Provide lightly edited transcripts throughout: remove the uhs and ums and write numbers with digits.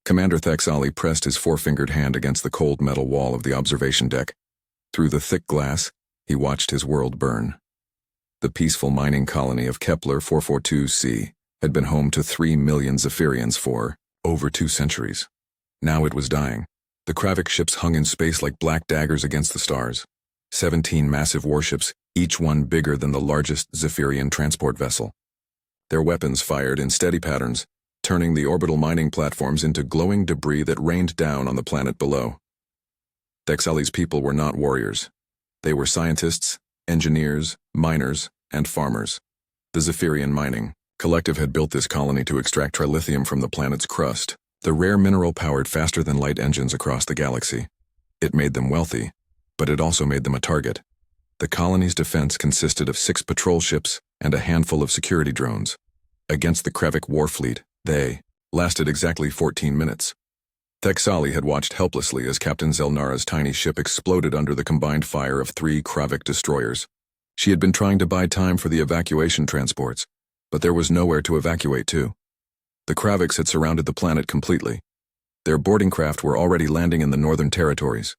Commander Thexali pressed his four-fingered hand against the cold metal wall of the observation deck. Through the thick glass, he watched his world burn. The peaceful mining colony of Kepler 442c had been home to 3 million Zephyrians for over 2 centuries. Now it was dying. The Kravik ships hung in space like black daggers against the stars. 17 massive warships, each one bigger than the largest Zephyrian transport vessel. Their weapons fired in steady patterns, turning the orbital mining platforms into glowing debris that rained down on the planet below. Thexali's people were not warriors. They were scientists, engineers, miners, and farmers. The Zephyrian Mining Collective had built this colony to extract trilithium from the planet's crust, the rare mineral powered faster-than-light engines across the galaxy. It made them wealthy, but it also made them a target. The colony's defense consisted of 6 patrol ships and a handful of security drones. Against the Kravik war fleet, they lasted exactly 14 minutes. Thexali had watched helplessly as Captain Zelnara's tiny ship exploded under the combined fire of 3 Kravik destroyers. She had been trying to buy time for the evacuation transports, but there was nowhere to evacuate to. The Kraviks had surrounded the planet completely. Their boarding craft were already landing in the northern territories.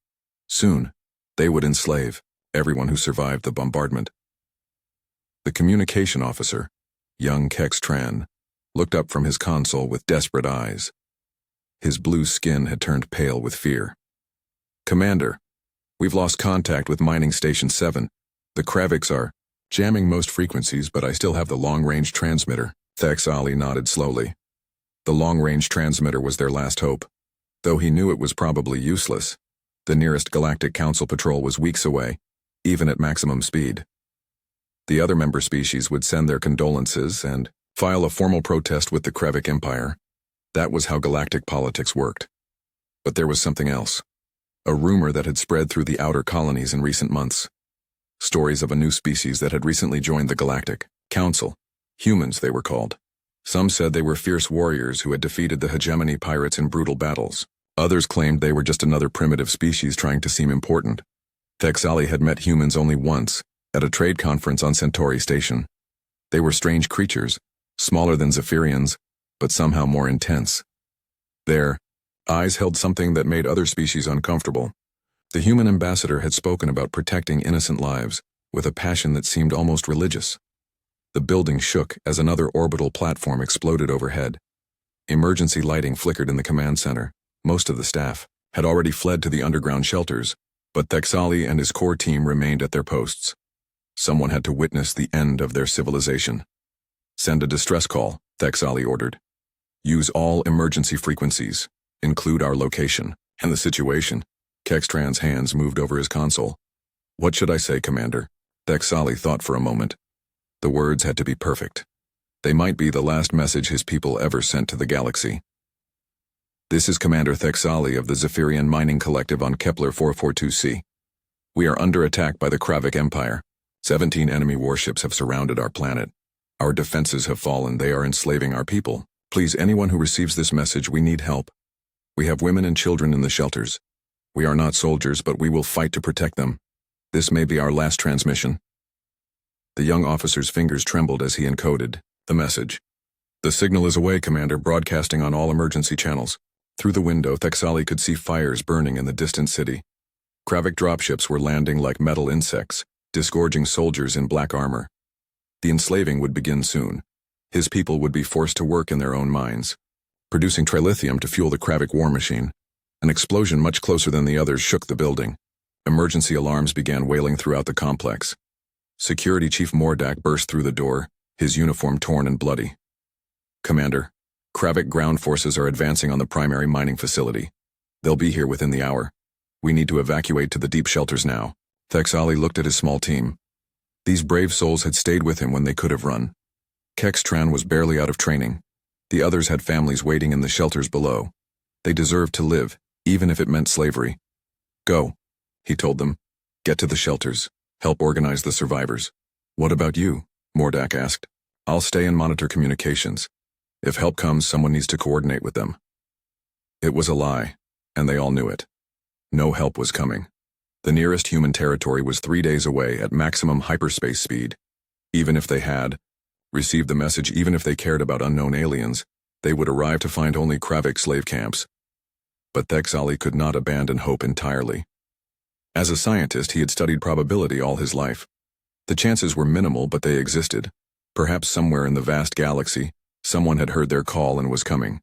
Soon, they would enslave everyone who survived the bombardment. The communication officer, young Kex Tran, looked up from his console with desperate eyes. His blue skin had turned pale with fear. "Commander, we've lost contact with Mining Station 7. The Kraviks are jamming most frequencies, but I still have the long-range transmitter." Thexali nodded slowly. The long-range transmitter was their last hope. Though he knew it was probably useless, the nearest Galactic Council patrol was weeks away, even at maximum speed. The other member species would send their condolences and file a formal protest with the Kravik Empire. That was how galactic politics worked. But there was something else. A rumor that had spread through the outer colonies in recent months. Stories of a new species that had recently joined the Galactic Council. Humans, they were called. Some said they were fierce warriors who had defeated the hegemony pirates in brutal battles. Others claimed they were just another primitive species trying to seem important. Thexali had met humans only once, at a trade conference on Centauri Station. They were strange creatures, smaller than Zephyrians, but somehow more intense. Their eyes held something that made other species uncomfortable. The human ambassador had spoken about protecting innocent lives, with a passion that seemed almost religious. The building shook as another orbital platform exploded overhead. Emergency lighting flickered in the command center. Most of the staff had already fled to the underground shelters, but Thexali and his core team remained at their posts. Someone had to witness the end of their civilization. "Send a distress call," Thexali ordered. "Use all emergency frequencies. Include our location and the situation." Kextran's hands moved over his console. "What should I say, Commander?" Thexali thought for a moment. The words had to be perfect. They might be the last message his people ever sent to the galaxy. "This is Commander Thexali of the Zephyrian Mining Collective on Kepler 442c. We are under attack by the Kravik Empire. 17 enemy warships have surrounded our planet. Our defenses have fallen. They are enslaving our people. Please, anyone who receives this message, we need help. We have women and children in the shelters. We are not soldiers, but we will fight to protect them. This may be our last transmission." The young officer's fingers trembled as he encoded the message. "The signal is away, Commander, broadcasting on all emergency channels." Through the window, Thexali could see fires burning in the distant city. Kravik dropships were landing like metal insects, disgorging soldiers in black armor. The enslaving would begin soon. His people would be forced to work in their own mines, producing trilithium to fuel the Kravik war machine. An explosion much closer than the others shook the building. Emergency alarms began wailing throughout the complex. Security Chief Mordak burst through the door, his uniform torn and bloody. "Commander, Kravik ground forces are advancing on the primary mining facility. They'll be here within the hour. We need to evacuate to the deep shelters now." Thexali looked at his small team. These brave souls had stayed with him when they could have run. Kex Tran was barely out of training. The others had families waiting in the shelters below. They deserved to live, even if it meant slavery. "Go," he told them. "Get to the shelters. Help organize the survivors." "What about you?" Mordak asked. "I'll stay and monitor communications. If help comes, someone needs to coordinate with them." It was a lie, and they all knew it. No help was coming. The nearest human territory was 3 days away at maximum hyperspace speed. Even if they had received the message, even if they cared about unknown aliens, they would arrive to find only Kravik slave camps, But Thexali could not abandon hope entirely. As a scientist, he had studied probability all his life. The chances were minimal, but they existed. Perhaps somewhere in the vast galaxy, someone had heard their call and was coming.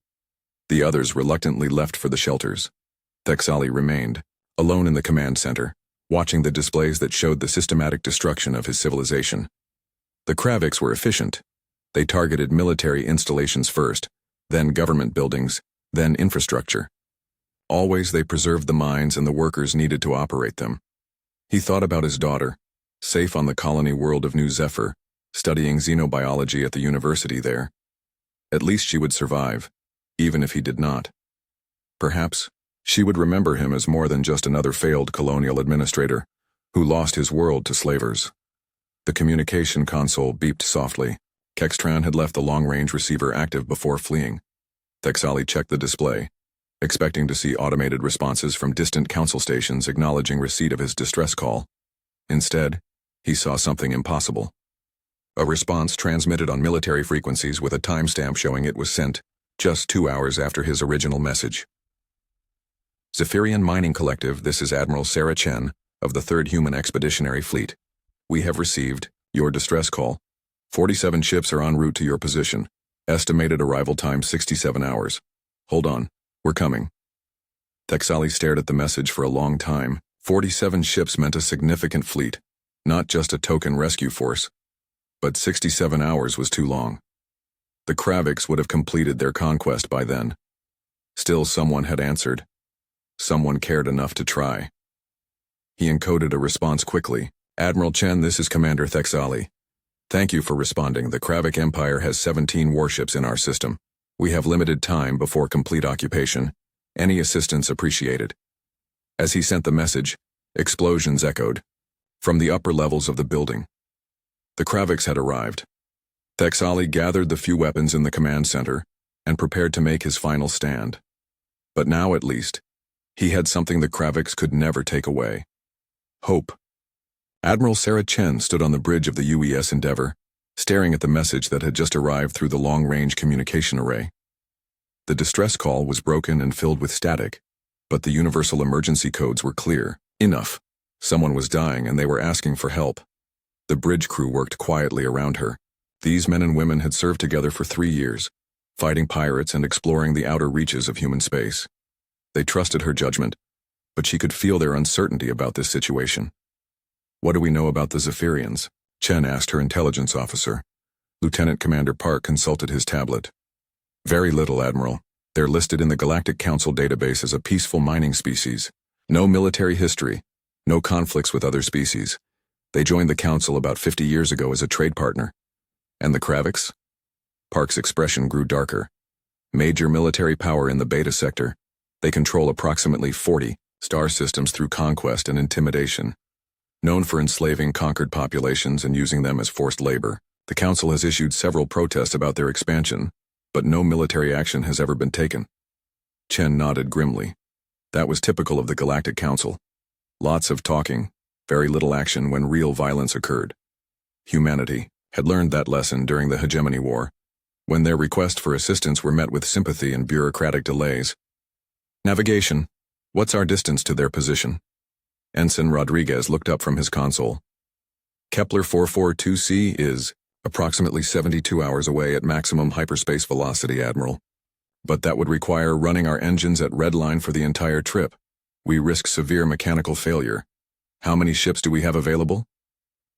The others reluctantly left for the shelters. Thexali remained, alone in the command center, watching the displays that showed the systematic destruction of his civilization. The Kraviks were efficient. They targeted military installations first, then government buildings, then infrastructure. Always they preserved the mines and the workers needed to operate them. He thought about his daughter, safe on the colony world of New Zephyr, studying xenobiology at the university there. At least she would survive, even if he did not. Perhaps she would remember him as more than just another failed colonial administrator who lost his world to slavers. The communication console beeped softly. Kextran had left the long-range receiver active before fleeing. Thexali checked the display, expecting to see automated responses from distant council stations acknowledging receipt of his distress call. Instead, he saw something impossible. A response transmitted on military frequencies with a timestamp showing it was sent just 2 hours after his original message. Zephyrian Mining Collective, this is Admiral Sarah Chen of the 3rd Human Expeditionary Fleet. We have received your distress call. 47 ships are en route to your position. Estimated arrival time 67 hours. Hold on, we're coming. Thexali stared at the message for a long time. 47 ships meant a significant fleet, not just a token rescue force. But 67 hours was too long. The Kraviks would have completed their conquest by then. Still, someone had answered. Someone cared enough to try. He encoded a response quickly. Admiral Chen, this is Commander Thexali. Thank you for responding. The Kravik Empire has 17 warships in our system. We have limited time before complete occupation. Any assistance appreciated. As he sent the message, explosions echoed from the upper levels of the building. The Kraviks had arrived. Thexali gathered the few weapons in the command center and prepared to make his final stand. But now, at least, he had something the Kraviks could never take away. Hope. Admiral Sarah Chen stood on the bridge of the UES Endeavour, staring at the message that had just arrived through the long-range communication array. The distress call was broken and filled with static, but the universal emergency codes were clear. Enough. Someone was dying and they were asking for help. The bridge crew worked quietly around her. These men and women had served together for 3 years, fighting pirates and exploring the outer reaches of human space. They trusted her judgment, but she could feel their uncertainty about this situation. What do we know about the Zephyrians? Chen asked her intelligence officer. Lieutenant Commander Park consulted his tablet. Very little, Admiral. They're listed in the Galactic Council database as a peaceful mining species. No military history, no conflicts with other species. They joined the Council about 50 years ago as a trade partner. And the Kraviks? Park's expression grew darker. Major military power in the Beta sector. They control approximately 40 star systems through conquest and intimidation. Known for enslaving conquered populations and using them as forced labor, the Council has issued several protests about their expansion, but no military action has ever been taken. Chen nodded grimly. That was typical of the Galactic Council. Lots of talking, very little action when real violence occurred. Humanity had learned that lesson during the Hegemony War, when their requests for assistance were met with sympathy and bureaucratic delays. Navigation. What's our distance to their position? Ensign Rodriguez looked up from his console. Kepler 442c is approximately 72 hours away at maximum hyperspace velocity, Admiral. But that would require running our engines at redline for the entire trip. We risk severe mechanical failure. How many ships do we have available?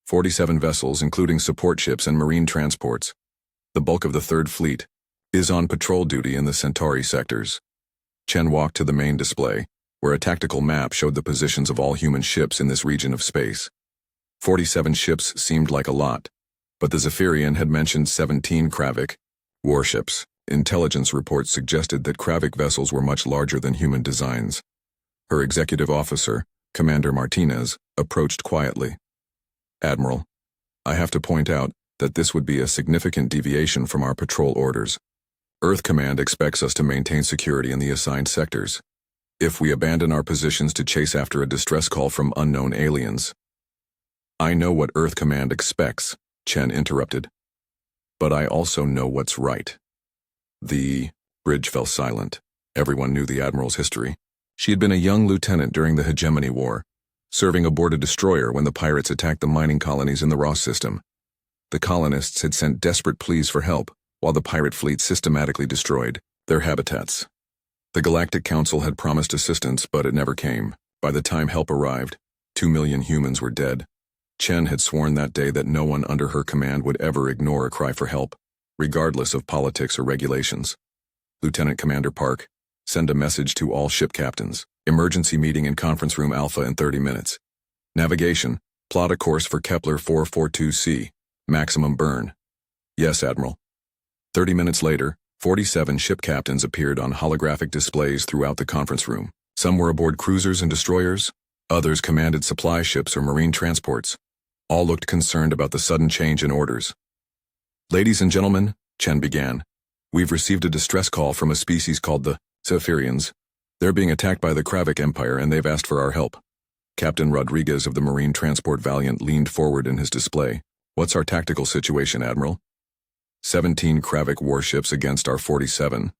47 vessels, including support ships and marine transports. The bulk of the 3rd Fleet is on patrol duty in the Centauri sectors. Chen walked to the main display, where a tactical map showed the positions of all human ships in this region of space. 47 ships seemed like a lot, but the Zephyrian had mentioned 17 Kravik warships. Intelligence reports suggested that Kravik vessels were much larger than human designs. Her executive officer, Commander Martinez, approached quietly. Admiral, I have to point out that this would be a significant deviation from our patrol orders. Earth Command expects us to maintain security in the assigned sectors. If we abandon our positions to chase after a distress call from unknown aliens. I know what Earth Command expects, Chen interrupted. But I also know what's right. The bridge fell silent. Everyone knew the Admiral's history. She had been a young lieutenant during the Hegemony War, serving aboard a destroyer when the pirates attacked the mining colonies in the Ross system. The colonists had sent desperate pleas for help, while the pirate fleet systematically destroyed their habitats. The Galactic Council had promised assistance, but it never came. By the time help arrived, 2 million humans were dead. Chen had sworn that day that no one under her command would ever ignore a cry for help, regardless of politics or regulations. Lieutenant Commander Park, send a message to all ship captains. Emergency meeting in Conference Room Alpha in 30 minutes. Navigation, plot a course for Kepler 442c. Maximum burn. Yes, Admiral. 30 minutes later, 47 ship captains appeared on holographic displays throughout the conference room. Some were aboard cruisers and destroyers, others commanded supply ships or marine transports. All looked concerned about the sudden change in orders. Ladies and gentlemen, Chen began, we've received a distress call from a species called the Zephyrians. They're being attacked by the Kravik Empire and they've asked for our help. Captain Rodriguez of the Marine Transport Valiant leaned forward in his display. What's our tactical situation, Admiral? 17 Kravik warships against our 47.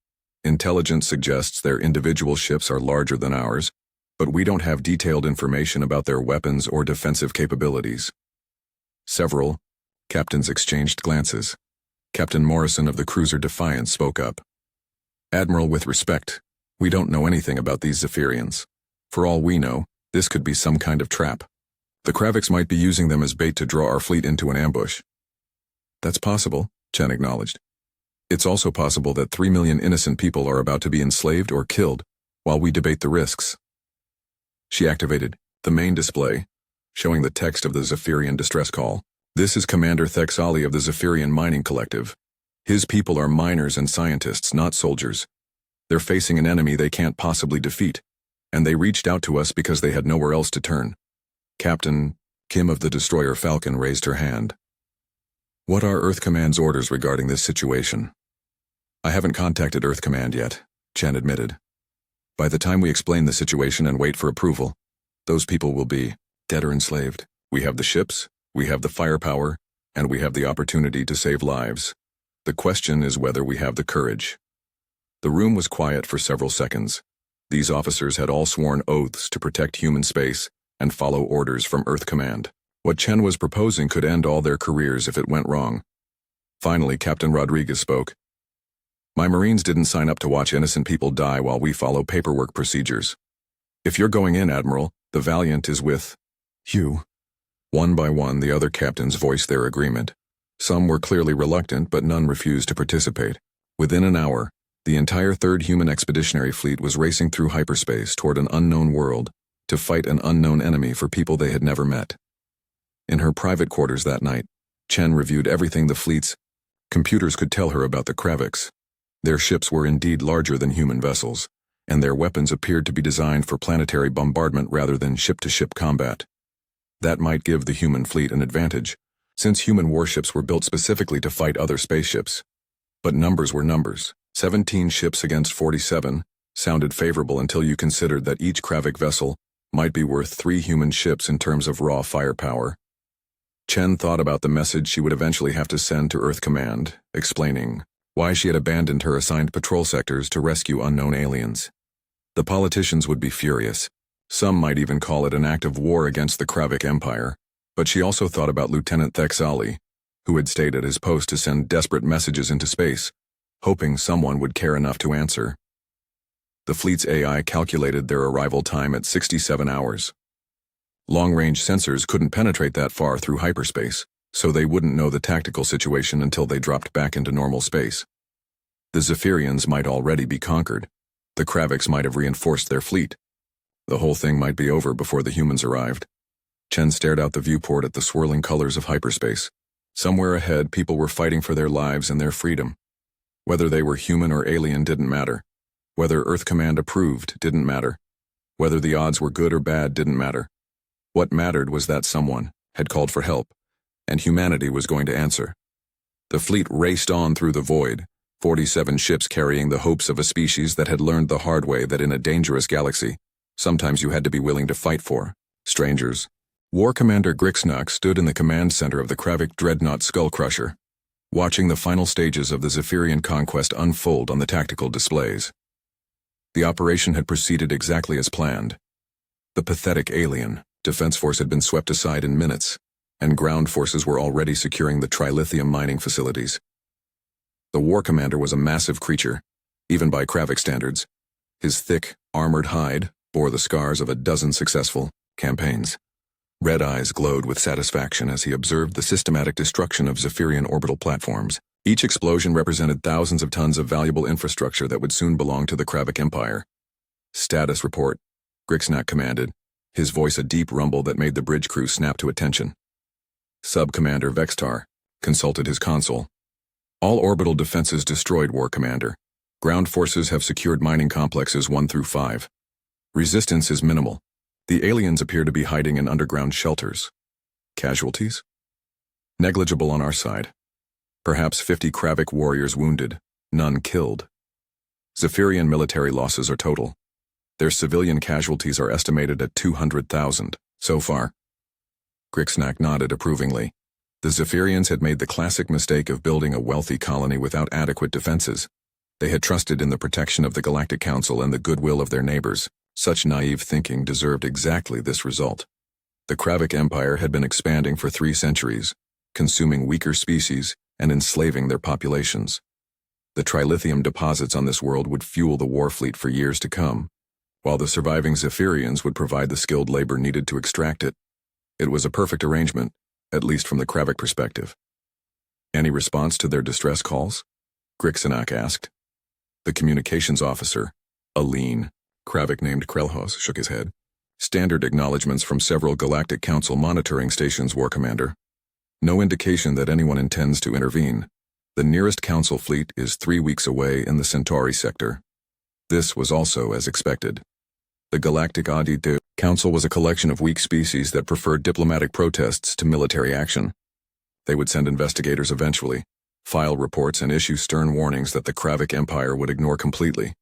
Intelligence suggests their individual ships are larger than ours, but we don't have detailed information about their weapons or defensive capabilities. Several captains exchanged glances. Captain Morrison of the cruiser Defiance spoke up. Admiral, with respect, we don't know anything about these Zephyrians. For all we know, this could be some kind of trap. The Kraviks might be using them as bait to draw our fleet into an ambush. That's possible, Chen acknowledged. It's also possible that 3 million innocent people are about to be enslaved or killed while we debate the risks. She activated the main display, showing the text of the Zephyrian distress call. This is Commander Thexali of the Zephyrian Mining Collective. His people are miners and scientists, not soldiers. They're facing an enemy they can't possibly defeat, and they reached out to us because they had nowhere else to turn. Captain Kim of the destroyer Falcon raised her hand. What are Earth Command's orders regarding this situation? I haven't contacted Earth Command yet, Chen admitted. By the time we explain the situation and wait for approval, those people will be dead or enslaved. We have the ships, we have the firepower, and we have the opportunity to save lives. The question is whether we have the courage. The room was quiet for several seconds. These officers had all sworn oaths to protect human space and follow orders from Earth Command. What Chen was proposing could end all their careers if it went wrong. Finally, Captain Rodriguez spoke. My Marines didn't sign up to watch innocent people die while we follow paperwork procedures. If you're going in, Admiral, the Valiant is with you. One by one, the other captains voiced their agreement. Some were clearly reluctant, but none refused to participate. Within an hour, the entire 3rd Human Expeditionary Fleet was racing through hyperspace toward an unknown world to fight an unknown enemy for people they had never met. In her private quarters that night, Chen reviewed everything the fleet's computers could tell her about the Kraviks. Their ships were indeed larger than human vessels, and their weapons appeared to be designed for planetary bombardment rather than ship-to-ship combat. That might give the human fleet an advantage, since human warships were built specifically to fight other spaceships. But numbers were numbers. 17 ships against 47 sounded favorable until you considered that each Kravik vessel might be worth 3 human ships in terms of raw firepower. Chen thought about the message she would eventually have to send to Earth Command, explaining why she had abandoned her assigned patrol sectors to rescue unknown aliens. The politicians would be furious. Some might even call it an act of war against the Kravik Empire, but she also thought about Lieutenant Thexali, who had stayed at his post to send desperate messages into space, hoping someone would care enough to answer. The fleet's AI calculated their arrival time at 67 hours. Long-range sensors couldn't penetrate that far through hyperspace, so they wouldn't know the tactical situation until they dropped back into normal space. The Zephyrians might already be conquered. The Kraviks might have reinforced their fleet. The whole thing might be over before the humans arrived. Chen stared out the viewport at the swirling colors of hyperspace. Somewhere ahead, people were fighting for their lives and their freedom. Whether they were human or alien didn't matter. Whether Earth Command approved didn't matter. Whether the odds were good or bad didn't matter. What mattered was that someone had called for help, and humanity was going to answer. The fleet raced on through the void, 47 ships carrying the hopes of a species that had learned the hard way that in a dangerous galaxy, sometimes you had to be willing to fight for strangers. War Commander DREADNOUGHT stood in the command center of the Kravik Dreadnought Skullcrusher, watching the final stages of the Zephyrian conquest unfold on the tactical displays. The operation had proceeded exactly as planned. The pathetic alien defense force had been swept aside in minutes, and ground forces were already securing the trilithium mining facilities. The war commander was a massive creature, even by Kravik standards. His thick, armored hide bore the scars of a dozen successful campaigns. Red eyes glowed with satisfaction as he observed the systematic destruction of Zephyrian orbital platforms. Each explosion represented thousands of tons of valuable infrastructure that would soon belong to the Kravik Empire. "Status report," Grixnak commanded, his voice a deep rumble that made the bridge crew snap to attention. Sub-Commander Vextar consulted his console. "All orbital defenses destroyed, War Commander. Ground forces have secured mining complexes 1 through 5. Resistance is minimal. The aliens appear to be hiding in underground shelters. Casualties? Negligible on our side. Perhaps 50 Kravik warriors wounded, none killed. Zephyrian military losses are total. Their civilian casualties are estimated at 200,000 so far." Grixnak nodded approvingly. The Zephyrians had made the classic mistake of building a wealthy colony without adequate defenses. They had trusted in the protection of the Galactic Council and the goodwill of their neighbors. Such naive thinking deserved exactly this result. The Kravik Empire had been expanding for 3 centuries, consuming weaker species and enslaving their populations. The trilithium deposits on this world would fuel the war fleet for years to come, while the surviving Zephyrians would provide the skilled labor needed to extract it. It was a perfect arrangement, at least from the Kravik perspective. "Any response to their distress calls?" Grixnak asked. The communications officer, a lean, Kravik named Krelhos, shook his head. "Standard acknowledgements from several Galactic Council monitoring stations, War Commander. No indication that anyone intends to intervene. The nearest Council fleet is 3 weeks away in the Centauri sector." This was also as expected. The Galactic Council was a collection of weak species that preferred diplomatic protests to military action. They would send investigators eventually, file reports and issue stern warnings that the Kravik Empire would ignore completely.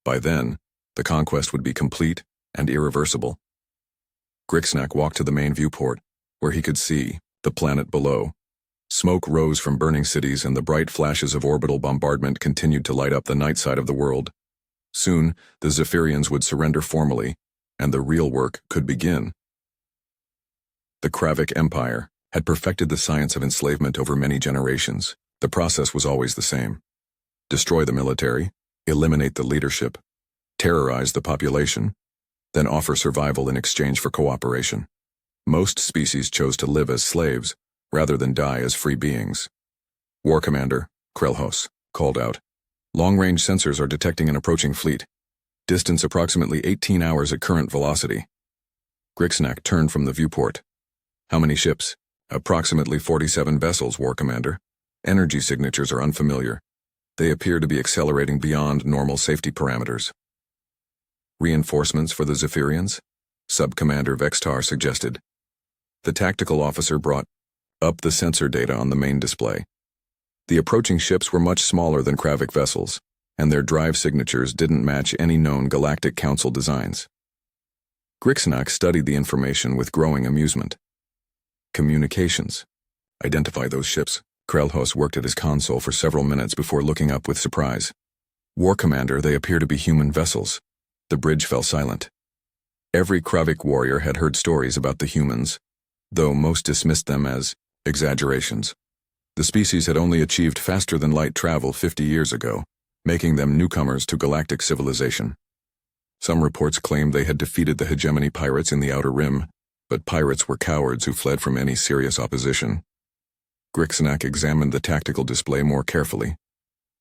By then, the conquest would be complete and irreversible. Grixnak walked to the main viewport, where he could see the planet below. Smoke rose from burning cities and the bright flashes of orbital bombardment continued to light up the night side of the world. Soon, the Zephyrians would surrender formally, and the real work could begin. The Kravik Empire had perfected the science of enslavement over many generations. The process was always the same. Destroy the military, eliminate the leadership, terrorize the population, then offer survival in exchange for cooperation. Most species chose to live as slaves, rather than die as free beings. "War Commander," Krelhos called out. "Long-range sensors are detecting an approaching fleet. Distance approximately 18 hours at current velocity." Grixnak turned from the viewport. "How many ships?" "Approximately 47 vessels, War Commander. Energy signatures are unfamiliar. They appear to be accelerating beyond normal safety parameters." "Reinforcements for the Zephyrians?" Sub-Commander Vextar suggested. The tactical officer brought up the sensor data on the main display. The approaching ships were much smaller than Kravik vessels, and their drive signatures didn't match any known Galactic Council designs. Grixnak studied the information with growing amusement. "Communications. Identify those ships." Krelhos worked at his console for several minutes before looking up with surprise. "War Commander, they appear to be human vessels." The bridge fell silent. Every Kravik warrior had heard stories about the humans, though most dismissed them as exaggerations. The species had only achieved faster-than-light travel 50 years ago, making them newcomers to galactic civilization. Some reports claimed they had defeated the hegemony pirates in the Outer Rim, but pirates were cowards who fled from any serious opposition. Grixnak examined the tactical display more carefully.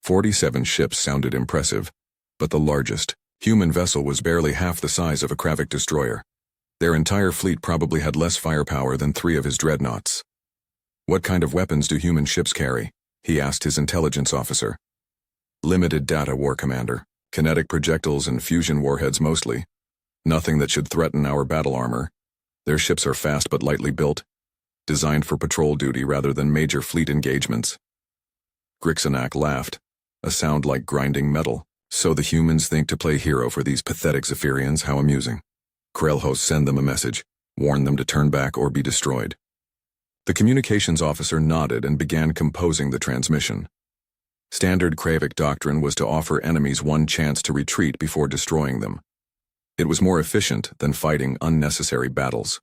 47 ships sounded impressive, but the largest, human vessel was barely half the size of a Kravik destroyer. Their entire fleet probably had less firepower than 3 of his dreadnoughts. "What kind of weapons do human ships carry?" he asked his intelligence officer. "Limited data, War Commander. Kinetic projectiles and fusion warheads mostly. Nothing that should threaten our battle armor. Their ships are fast but lightly built, designed for patrol duty rather than major fleet engagements." Grixnak laughed, a sound like grinding metal. "So the humans think to play hero for these pathetic Zephyrians, how amusing. Krelhos, send them a message. Warn them to turn back or be destroyed." The communications officer nodded and began composing the transmission. Standard Kravik doctrine was to offer enemies one chance to retreat before destroying them. It was more efficient than fighting unnecessary battles.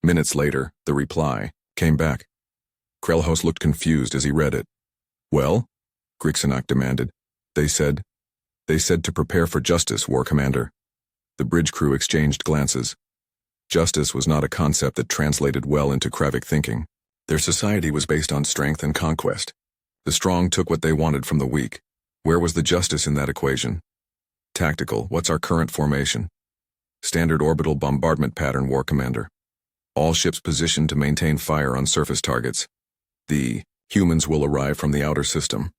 Minutes later, the reply came back. Krelhos looked confused as he read it. "Well?" Grixenak demanded. They said to prepare for justice, War Commander." The bridge crew exchanged glances. Justice was not a concept that translated well into Kravik thinking. Their society was based on strength and conquest. The strong took what they wanted from the weak. Where was the justice in that equation? Tactical, what's our current formation? Standard orbital bombardment pattern, War Commander. All ships positioned to maintain fire on surface targets. The humans will arrive from the outer system.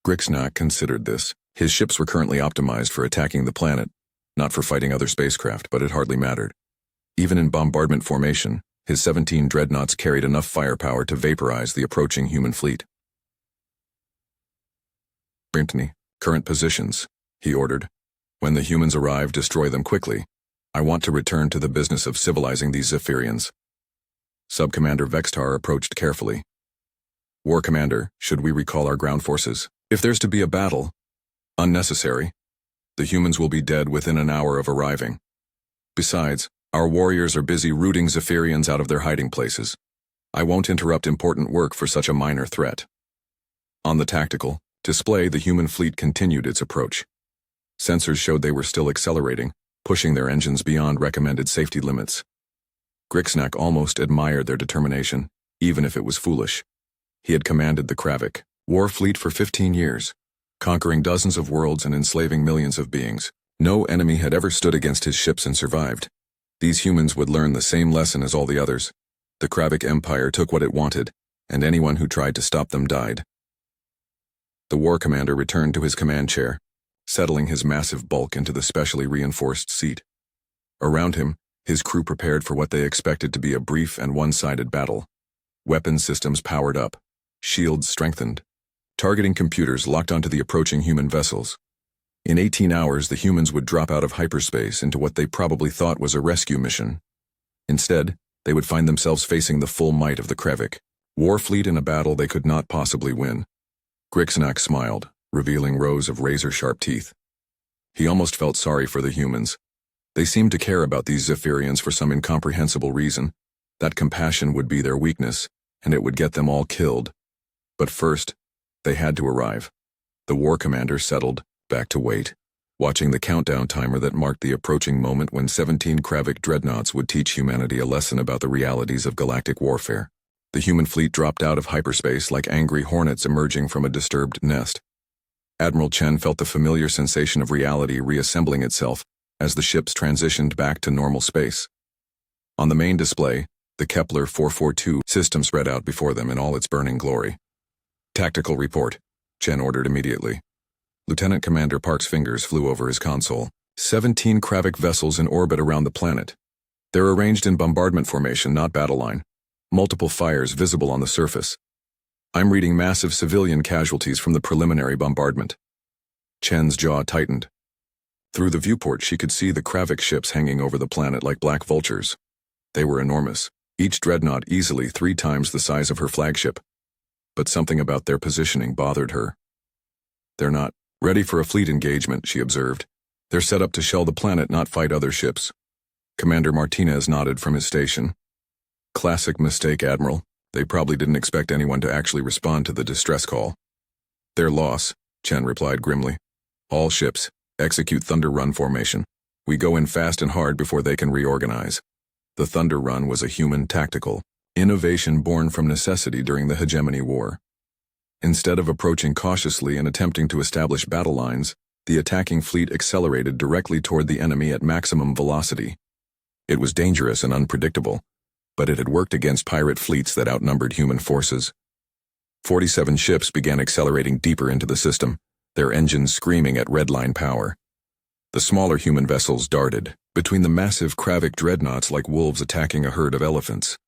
Grixenak considered this. His ships were currently optimized for attacking the planet, not for fighting other spacecraft, but it hardly mattered. Even in bombardment formation, his 17 dreadnoughts carried enough firepower to vaporize the approaching human fleet. "Brittany, current positions," he ordered. "When the humans arrive, destroy them quickly. I want to return to the business of civilizing these Zephyrians." Subcommander Vextar approached carefully. "War Commander, should we recall our ground forces? If there's to be a battle, unnecessary. The humans will be dead within an hour of arriving. Besides, our warriors are busy rooting Zephyrians out of their hiding places. I won't interrupt important work for such a minor threat." On the tactical display, the human fleet continued its approach. Sensors showed they were still accelerating, pushing their engines beyond recommended safety limits. Grixenak almost admired their determination, even if it was foolish. He had commanded the Kravik war fleet for 15 years, conquering dozens of worlds and enslaving millions of beings. No enemy had ever stood against his ships and survived. These humans would learn the same lesson as all the others. The Kravik Empire took what it wanted, and anyone who tried to stop them died. The war commander returned to his command chair, settling his massive bulk into the specially reinforced seat. Around him, his crew prepared for what they expected to be a brief and one-sided battle. Weapon systems powered up, shields strengthened. Targeting computers locked onto the approaching human vessels. In 18 hours, the humans would drop out of hyperspace into what they probably thought was a rescue mission. Instead, they would find themselves facing the full might of the Kravik war fleet in a battle they could not possibly win. Grixenak smiled, revealing rows of razor-sharp teeth. He almost felt sorry for the humans. They seemed to care about these Zephyrians for some incomprehensible reason. That compassion would be their weakness, and it would get them all killed. But first, they had to arrive. The war commander settled back to wait, watching the countdown timer that marked the approaching moment when 17 Kravik dreadnoughts would teach humanity a lesson about the realities of galactic warfare. The human fleet dropped out of hyperspace like angry hornets emerging from a disturbed nest. Admiral Chen felt the familiar sensation of reality reassembling itself as the ships transitioned back to normal space. On the main display, the Kepler 442 system spread out before them in all its burning glory. "Tactical report," Chen ordered immediately. Lieutenant Commander Park's fingers flew over his console. 17 Kravik vessels in orbit around the planet. They're arranged in bombardment formation, not battle line. Multiple fires visible on the surface. I'm reading massive civilian casualties from the preliminary bombardment. Chen's jaw tightened. Through the viewport, she could see the Kravik ships hanging over the planet like black vultures. They were enormous, each dreadnought easily 3 times the size of her flagship. But something about their positioning bothered her. "They're not ready for a fleet engagement," she observed. "They're set up to shell the planet, not fight other ships." Commander Martinez nodded from his station. "Classic mistake, Admiral. They probably didn't expect anyone to actually respond to the distress call." "Their loss," Chen replied grimly. "All ships, execute Thunder Run formation. We go in fast and hard before they can reorganize." The Thunder Run was a human tactical innovation born from necessity during the Hegemony War. Instead of approaching cautiously and attempting to establish battle lines, the attacking fleet accelerated directly toward the enemy at maximum velocity. It was dangerous and unpredictable, but it had worked against pirate fleets that outnumbered human forces. 47 ships began accelerating deeper into the system, their engines screaming at redline power. The smaller human vessels darted between the massive Kravik dreadnoughts like wolves attacking a herd of elephants.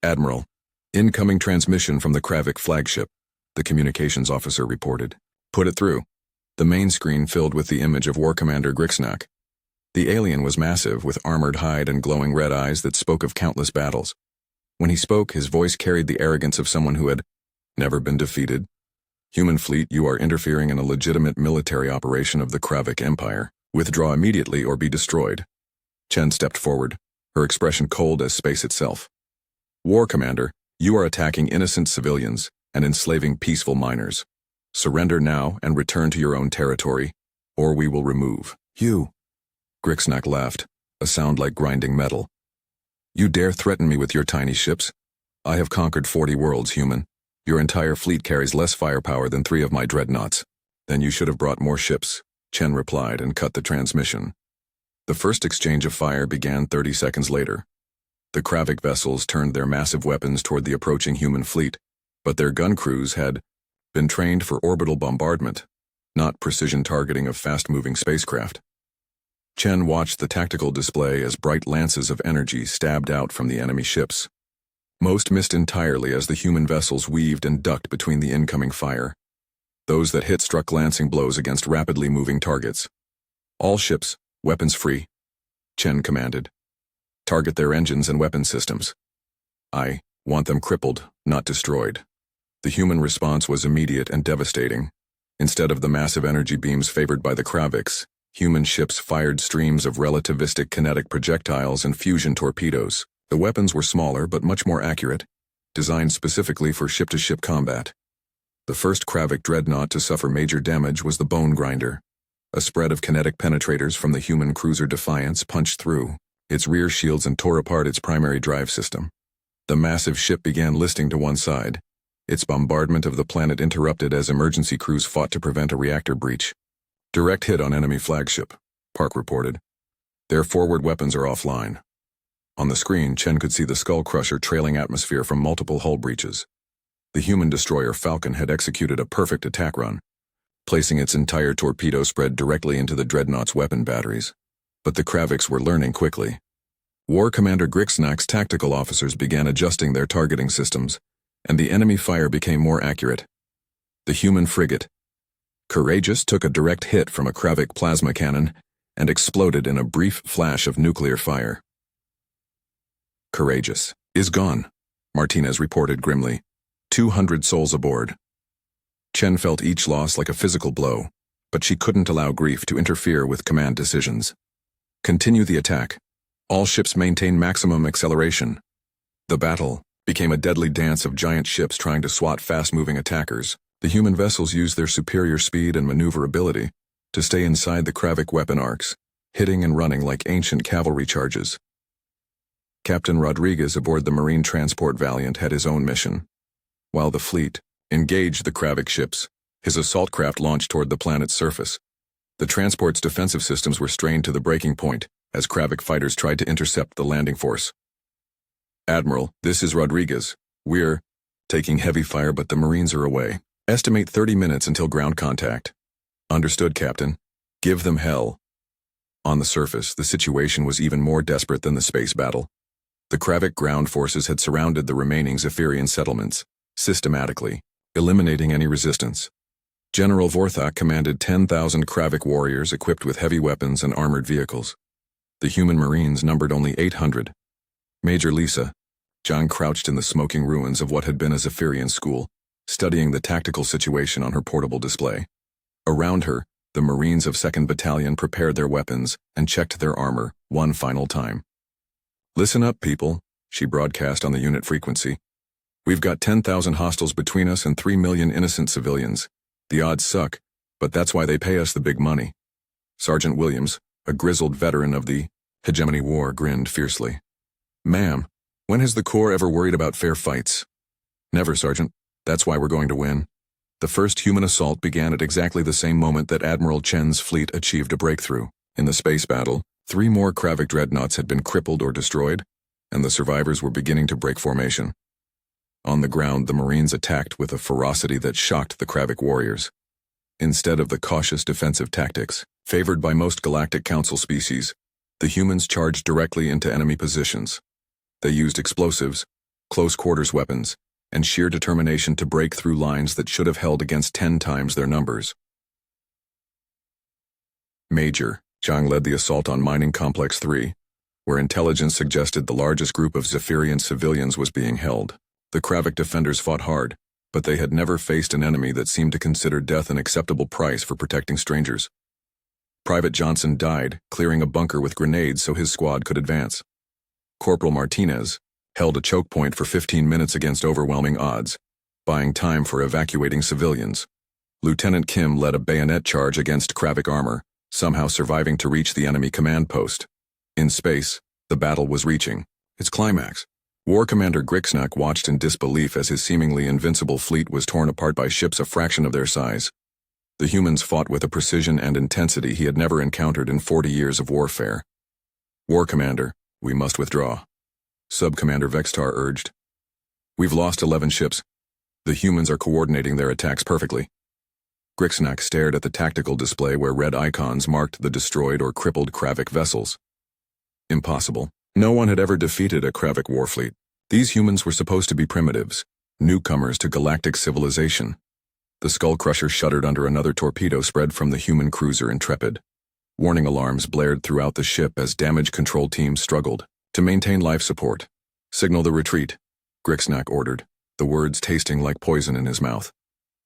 "Admiral, incoming transmission from the Kravik flagship," the communications officer reported. "Put it through." The main screen filled with the image of War Commander Grixenak. The alien was massive, with armored hide and glowing red eyes that spoke of countless battles. When he spoke, his voice carried the arrogance of someone who had never been defeated. Human fleet, you are interfering in a legitimate military operation of the Kravik Empire. Withdraw immediately or be destroyed. Chen stepped forward, her expression cold as space itself. War Commander, you are attacking innocent civilians and enslaving peaceful miners. Surrender now and return to your own territory, or we will remove you. Grixnak laughed, a sound like grinding metal. You dare threaten me with your tiny ships? I have conquered 40 worlds, human. Your entire fleet carries less firepower than 3 of my dreadnoughts. Then you should have brought more ships, Chen replied and cut the transmission. The first exchange of fire began 30 seconds later. The Kravik vessels turned their massive weapons toward the approaching human fleet, but their gun crews had been trained for orbital bombardment, not precision targeting of fast-moving spacecraft. Chen watched the tactical display as bright lances of energy stabbed out from the enemy ships. Most missed entirely as the human vessels weaved and ducked between the incoming fire. Those that hit struck glancing blows against rapidly moving targets. All ships, weapons free, Chen commanded. Target their engines and weapon systems. I want them crippled, not destroyed. The human response was immediate and devastating. Instead of the massive energy beams favored by the Kraviks, human ships fired streams of relativistic kinetic projectiles and fusion torpedoes. The weapons were smaller but much more accurate, designed specifically for ship-to-ship combat. The first Kravik dreadnought to suffer major damage was the Bone Grinder. A spread of kinetic penetrators from the human cruiser Defiance punched through its rear shields and tore apart its primary drive system. The massive ship began listing to one side, its bombardment of the planet interrupted as emergency crews fought to prevent a reactor breach. Direct hit on enemy flagship, Park reported. Their forward weapons are offline. On the screen, Chen could see the Skull Crusher trailing atmosphere from multiple hull breaches. The human destroyer Falcon had executed a perfect attack run, placing its entire torpedo spread directly into the dreadnought's weapon batteries. But the Kraviks were learning quickly. War Commander Grixnak's tactical officers began adjusting their targeting systems, and the enemy fire became more accurate. The human frigate, Courageous, took a direct hit from a Kravik plasma cannon and exploded in a brief flash of nuclear fire. Courageous is gone, Martinez reported grimly. 200 souls aboard. Chen felt each loss like a physical blow, but she couldn't allow grief to interfere with command decisions. Continue the attack. All ships maintain maximum acceleration. The battle became a deadly dance of giant ships trying to swat fast-moving attackers. The human vessels used their superior speed and maneuverability to stay inside the Kravik weapon arcs, hitting and running like ancient cavalry charges. Captain Rodriguez aboard the Marine Transport Valiant had his own mission. While the fleet engaged the Kravik ships, his assault craft launched toward the planet's surface. The transport's defensive systems were strained to the breaking point as Kravik fighters tried to intercept the landing force. Admiral, this is Rodriguez. We're taking heavy fire, but the Marines are away. Estimate 30 minutes until ground contact. Understood, Captain. Give them hell. On the surface, the situation was even more desperate than the space battle. The Kravik ground forces had surrounded the remaining Zephyrian settlements, systematically, eliminating any resistance. General Vorthak commanded 10,000 Kravik warriors equipped with heavy weapons and armored vehicles. The human Marines numbered only 800. Major Lisa, John crouched in the smoking ruins of what had been a Zephyrian school, studying the tactical situation on her portable display. Around her, the Marines of 2nd Battalion prepared their weapons and checked their armor one final time. Listen up, people, she broadcast on the unit frequency. We've got 10,000 hostiles between us and 3 million innocent civilians. The odds suck, but that's why they pay us the big money. Sergeant Williams, a grizzled veteran of the HFY War, grinned fiercely. Ma'am, when has the Corps ever worried about fair fights? Never, Sergeant. That's why we're going to win. The first human assault began at exactly the same moment that Admiral Chen's fleet achieved a breakthrough. In the space battle, 3 more Kravik dreadnoughts had been crippled or destroyed, and the survivors were beginning to break formation. On the ground, the Marines attacked with a ferocity that shocked the Kravik warriors. Instead of the cautious defensive tactics favored by most Galactic Council species, the humans charged directly into enemy positions. They used explosives, close-quarters weapons, and sheer determination to break through lines that should have held against 10 times their numbers. Major Zhang led the assault on Mining Complex 3, where intelligence suggested the largest group of Zephyrian civilians was being held. The Kravik defenders fought hard, but they had never faced an enemy that seemed to consider death an acceptable price for protecting strangers. Private Johnson died, clearing a bunker with grenades so his squad could advance. Corporal Martinez held a choke point for 15 minutes against overwhelming odds, buying time for evacuating civilians. Lieutenant Kim led a bayonet charge against Kravik armor, somehow surviving to reach the enemy command post. In space, the battle was reaching its climax. War Commander Grixnak watched in disbelief as his seemingly invincible fleet was torn apart by ships a fraction of their size. The humans fought with a precision and intensity he had never encountered in 40 years of warfare. War Commander, we must withdraw. Sub-Commander Vextar urged. We've lost 11 ships. The humans are coordinating their attacks perfectly. Grixnak stared at the tactical display where red icons marked the destroyed or crippled Kravik vessels. Impossible. No one had ever defeated a Kravik warfleet. These humans were supposed to be primitives, newcomers to galactic civilization. The Skull Crusher shuddered under another torpedo spread from the human cruiser Intrepid. Warning alarms blared throughout the ship as damage control teams struggled to maintain life support. Signal the retreat, Grixnak ordered, the words tasting like poison in his mouth.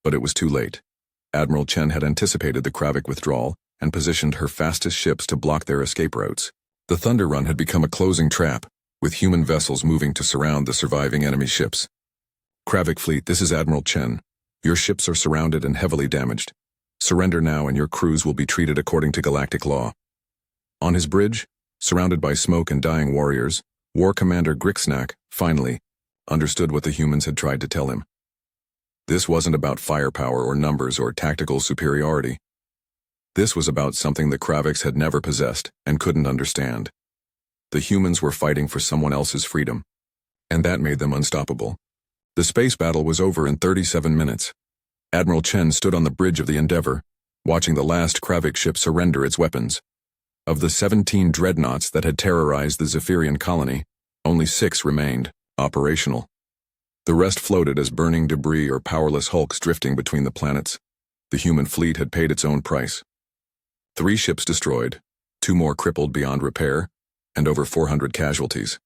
But it was too late. Admiral Chen had anticipated the Kravik withdrawal and positioned her fastest ships to block their escape routes. The Thunder Run had become a closing trap, with human vessels moving to surround the surviving enemy ships. Kravik fleet, this is Admiral Chen. Your ships are surrounded and heavily damaged. Surrender now and your crews will be treated according to galactic law. On his bridge, surrounded by smoke and dying warriors, War Commander Grixnak, finally, understood what the humans had tried to tell him. This wasn't about firepower or numbers or tactical superiority. This was about something the Kraviks had never possessed and couldn't understand. The humans were fighting for someone else's freedom, and that made them unstoppable. The space battle was over in 37 minutes. Admiral Chen stood on the bridge of the Endeavour, watching the last Kravik ship surrender its weapons. Of the 17 dreadnoughts that had terrorized the Zephyrian colony, only 6 remained operational. The rest floated as burning debris or powerless hulks drifting between the planets. The human fleet had paid its own price. 3 ships destroyed, 2 more crippled beyond repair, and over 400 casualties.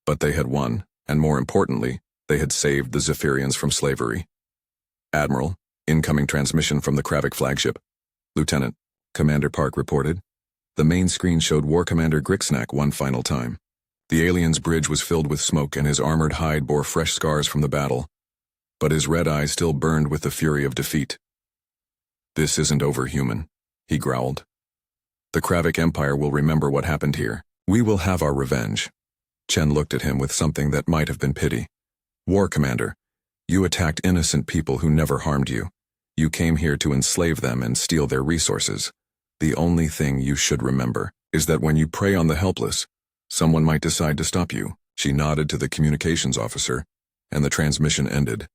But they had won, and more importantly, they had saved the Zephyrians from slavery. Admiral, incoming transmission from the Kravik flagship. Lieutenant, Commander Park reported. The main screen showed War Commander Grixnak one final time. The alien's bridge was filled with smoke and his armored hide bore fresh scars from the battle. But his red eyes still burned with the fury of defeat. This isn't over, human, he growled. The Kravik Empire will remember what happened here. We will have our revenge. Chen looked at him with something that might have been pity. War Commander, you attacked innocent people who never harmed you. You came here to enslave them and steal their resources. The only thing you should remember is that when you prey on the helpless, someone might decide to stop you. She nodded to the communications officer, and the transmission ended.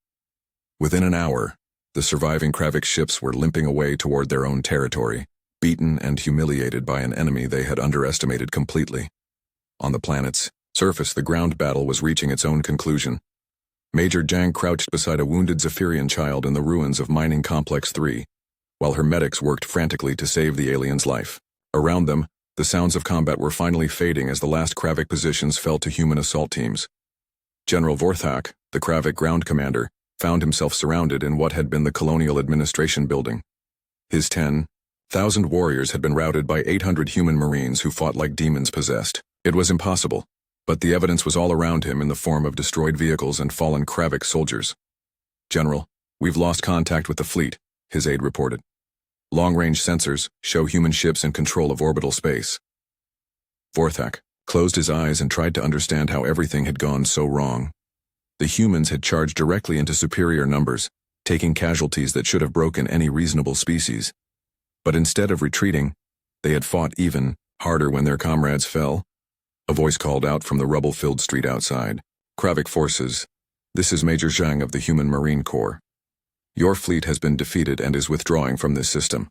Within an hour, the surviving Kravik ships were limping away toward their own territory, beaten and humiliated by an enemy they had underestimated completely. On the planet's surface, the ground battle was reaching its own conclusion. Major Zhang crouched beside a wounded Zephyrian child in the ruins of Mining Complex 3, while her medics worked frantically to save the alien's life. Around them, the sounds of combat were finally fading as the last Kravik positions fell to human assault teams. General Vorthak, the Kravik ground commander, found himself surrounded in what had been the Colonial Administration building. His 10,000 warriors had been routed by 800 human marines who fought like demons possessed. It was impossible, but the evidence was all around him in the form of destroyed vehicles and fallen Kravik soldiers. General, we've lost contact with the fleet, his aide reported. Long-range sensors show human ships in control of orbital space. Vorthak closed his eyes and tried to understand how everything had gone so wrong. The humans had charged directly into superior numbers, taking casualties that should have broken any reasonable species. But instead of retreating, they had fought even harder when their comrades fell. A voice called out from the rubble-filled street outside. Kravik forces, this is Major Zhang of the Human Marine Corps. Your fleet has been defeated and is withdrawing from this system.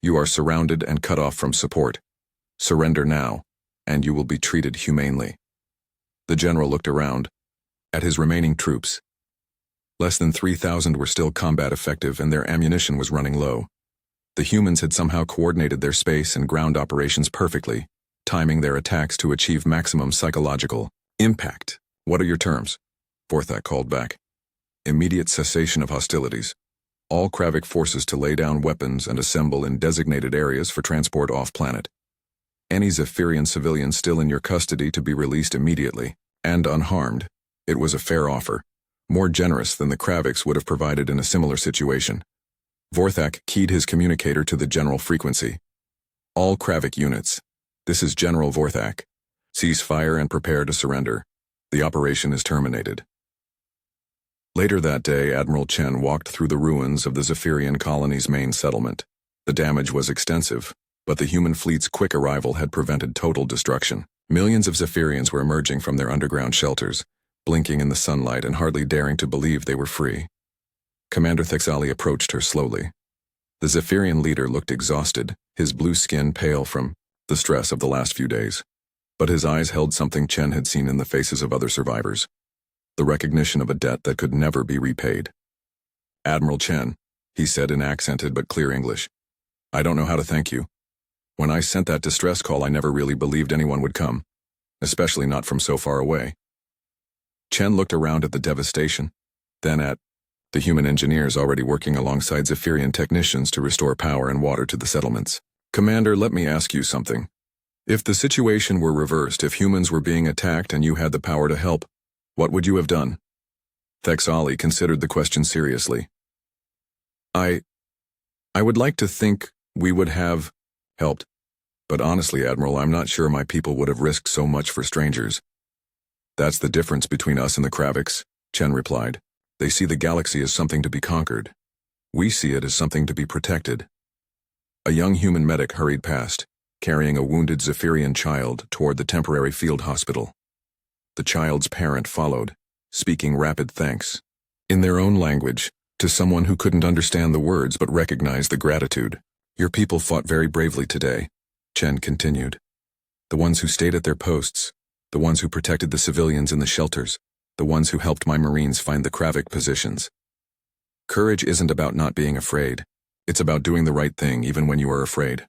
You are surrounded and cut off from support. Surrender now, and you will be treated humanely. The general looked around at his remaining troops. Less than 3,000 were still combat effective and their ammunition was running low. The humans had somehow coordinated their space and ground operations perfectly, timing their attacks to achieve maximum psychological impact. What are your terms? Vorthak called back. Immediate cessation of hostilities. All Kravik forces to lay down weapons and assemble in designated areas for transport off-planet. Any Zephyrian civilian still in your custody to be released immediately, and unharmed. It was a fair offer, more generous than the Kraviks would have provided in a similar situation. Vorthak keyed his communicator to the general frequency. All Kravik units. This is General Vorthak. Cease fire and prepare to surrender. The operation is terminated. Later that day, Admiral Chen walked through the ruins of the Zephyrian colony's main settlement. The damage was extensive, but the human fleet's quick arrival had prevented total destruction. Millions of Zephyrians were emerging from their underground shelters, blinking in the sunlight and hardly daring to believe they were free. Commander Thexali approached her slowly. The Zephyrian leader looked exhausted, his blue skin pale from the stress of the last few days. But his eyes held something Chen had seen in the faces of other survivors. The recognition of a debt that could never be repaid. "Admiral Chen," he said in accented but clear English, "I don't know how to thank you. When I sent that distress call, I never really believed anyone would come, especially not from so far away." Chen looked around at the devastation, then at the human engineers already working alongside Zephyrian technicians to restore power and water to the settlements. "Commander, let me ask you something. If the situation were reversed, if humans were being attacked and you had the power to help, what would you have done?" Thexali considered the question seriously. I would like to think we would have helped. But honestly, Admiral, I'm not sure my people would have risked so much for strangers." "That's the difference between us and the Kraviks," Chen replied. "They see the galaxy as something to be conquered. We see it as something to be protected." A young human medic hurried past, carrying a wounded Zephyrian child toward the temporary field hospital. The child's parent followed, speaking rapid thanks, in their own language, to someone who couldn't understand the words but recognized the gratitude. "Your people fought very bravely today," Chen continued. "The ones who stayed at their posts, the ones who protected the civilians in the shelters, the ones who helped my Marines find the Kravik positions. Courage isn't about not being afraid. It's about doing the right thing even when you are afraid."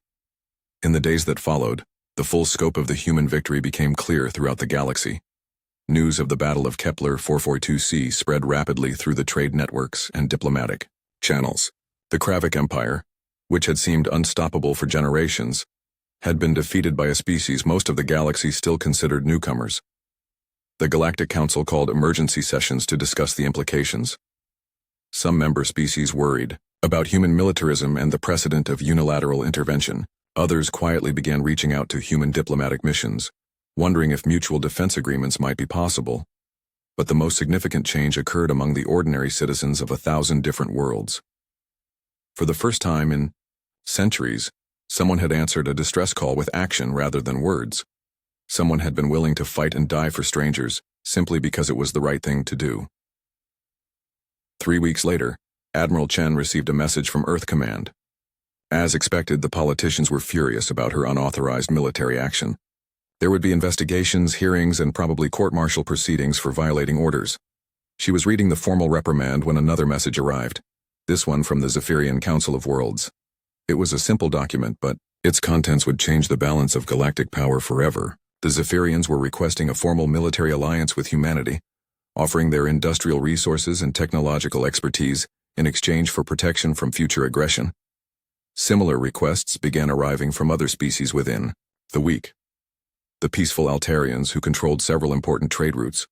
In the days that followed, the full scope of the human victory became clear throughout the galaxy. News of the Battle of Kepler 442c spread rapidly through the trade networks and diplomatic channels. The Kravik Empire, which had seemed unstoppable for generations, had been defeated by a species most of the galaxy still considered newcomers. The Galactic Council called emergency sessions to discuss the implications. Some member species worried about human militarism and the precedent of unilateral intervention. Others quietly began reaching out to human diplomatic missions, wondering if mutual defense agreements might be possible. But the most significant change occurred among the ordinary citizens of 1,000 different worlds. For the first time in centuries, someone had answered a distress call with action rather than words. Someone had been willing to fight and die for strangers, simply because it was the right thing to do. 3 weeks later, Admiral Chen received a message from Earth Command. As expected, the politicians were furious about her unauthorized military action. There would be investigations, hearings, and probably court-martial proceedings for violating orders. She was reading the formal reprimand when another message arrived, this one from the Zephyrian Council of Worlds. It was a simple document, but its contents would change the balance of galactic power forever. The Zephyrians were requesting a formal military alliance with humanity, offering their industrial resources and technological expertise in exchange for protection from future aggression. Similar requests began arriving from other species within the week. The peaceful Altarians, who controlled several important trade routes,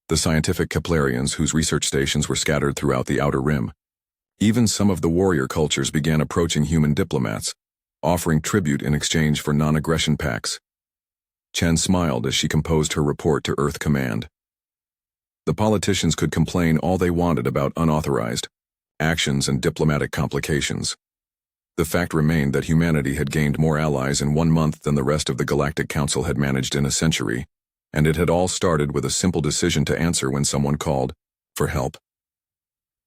the scientific Keplerians, whose research stations were scattered throughout the Outer Rim. Even some of the warrior cultures began approaching human diplomats, offering tribute in exchange for non-aggression pacts. Chen smiled as she composed her report to Earth Command. The politicians could complain all they wanted about unauthorized actions and diplomatic complications. The fact remained that humanity had gained more allies in 1 month than the rest of the Galactic Council had managed in a century, and it had all started with a simple decision to answer when someone called for help.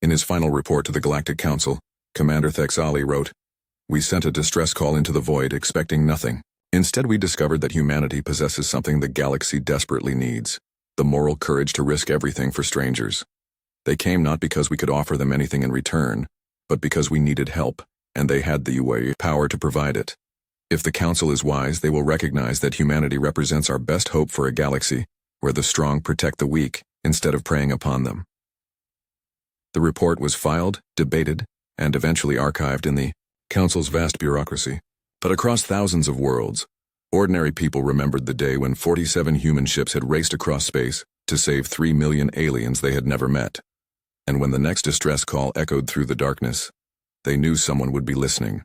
In his final report to the Galactic Council, Commander Thexali wrote, "We sent a distress call into the void expecting nothing. Instead, we discovered that humanity possesses something the galaxy desperately needs, the moral courage to risk everything for strangers. They came not because we could offer them anything in return, but because we needed help, and they had the power to provide it. If the Council is wise, they will recognize that humanity represents our best hope for a galaxy where the strong protect the weak instead of preying upon them." The report was filed, debated, and eventually archived in the Council's vast bureaucracy. But across thousands of worlds, ordinary people remembered the day when 47 human ships had raced across space to save 3 million aliens they had never met. And when the next distress call echoed through the darkness, they knew someone would be listening.